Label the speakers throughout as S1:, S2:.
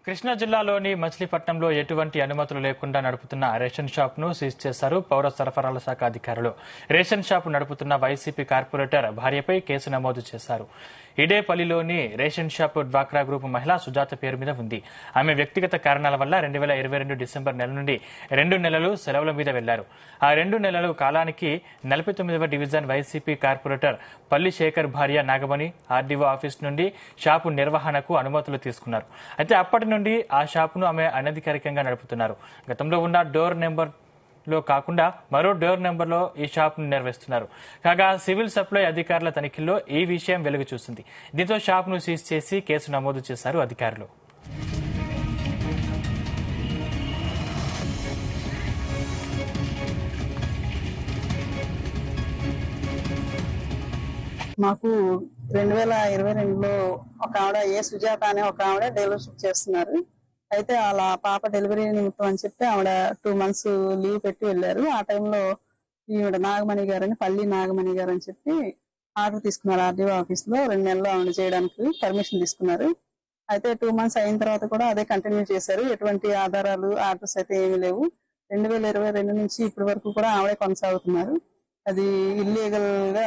S1: కృష్ణా జిల్లాలోని మచిలీపట్నంలో ఎటువంటి అనుమతులు లేకుండా నడుపుతున్న రేషన్ షాప్ ను సీజ్ చేశారు పౌర సరఫరాల శాఖ అధికారులు. రేషన్ షాప్ నడుపుతున్న వైసీపీ కార్పొరేటర్ భార్యపై కేసు నమోదు చేశారు. ఇడేపల్లిలోని రేషన్ షాప్ డ్వాక్రా గ్రూప్ మహిళ సుజాత పేరు మీద ఉంది. ఆమె వ్యక్తిగత కారణాల వల్ల 2022 డిసెంబర్ నెల నుండి 2 నెలలు సెలవుల మీద వెళ్లారు. ఆ 2 నెలల కాలానికి 49వ డివిజన్ వైసీపీ కార్పొరేటర్ పల్లి శేఖర్ భార్య నాగమణి ఆర్డీఓ ఆఫీస్ నుండి షాపు నిర్వహణకు అనుమతులు తీసుకున్నారు. అయితే అప్పటి నుండి ఆ షాపును ఆమె అనధికారికంగా నడుపుతున్నారు. గతంలో ఉన్న డోర్ నెంబర్ లో కాకుండా మరో డోర్ నెంబర్ లో ఈ షాప్ ను నిర్వహిస్తున్నారు. కాగా సివిల్ సప్లై అధికారుల తనిఖీల్లో ఈ విషయం వెలుగు చూసింది. దీంతో షాప్ ను సీజ్ చేసి కేసు నమోదు చేశారు అధికారులు.
S2: మాకు 2022లో ఒక ఆవిడ సుజాత అనే ఒక ఆవిడ డీలర్షిప్ చేస్తున్నారు. అయితే వాళ్ళ పాప డెలివరీ నిమిత్తం అని చెప్పి ఆవిడ 2 months లీవ్ పెట్టి వెళ్ళారు. ఆ టైంలో ఈవిడ నాగమణి గారని పల్లి నాగమణి గారు అని చెప్పి ఆర్డర్ తీసుకున్నారు. ఆర్డీఓ ఆఫీస్ లో 2 నెలలు ఆవిడ చేయడానికి పర్మిషన్ తీసుకున్నారు. అయితే 2 months అయిన తర్వాత కూడా అదే కంటిన్యూ చేశారు. ఎటువంటి ఆధారాలు ఆర్డర్స్ అయితే ఏమీ లేవు. 2022 నుంచి ఇప్పటి వరకు కూడా ఆవిడే కొనసాగుతున్నారు. అది ఇల్లీగల్ గా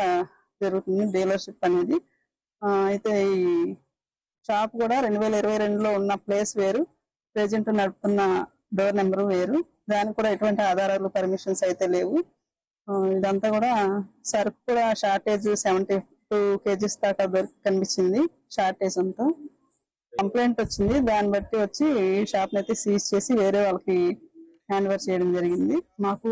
S2: జరుగుతుంది డీలర్షిప్ అనేది. అయితే ఈ షాప్ కూడా 2022లో ఉన్న ప్లేస్ వేరు, ప్రెజెంట్ నడుపుతున్న డోర్ నెంబర్ వేరు. దానికి కూడా ఎటువంటి ఆధారాలు పర్మిషన్స్ అయితే లేవు. ఇదంతా కూడా సరుకు కూడా షార్టేజ్ 72 kgs దాకా కనిపించింది. షార్టేజ్ అంతా కంప్లైంట్ వచ్చింది. దాన్ని బట్టి వచ్చి ఈ షాప్ అయితే సీజ్ చేసి వేరే వాళ్ళకి హ్యాండ్ ఓవర్ చేయడం జరిగింది. మాకు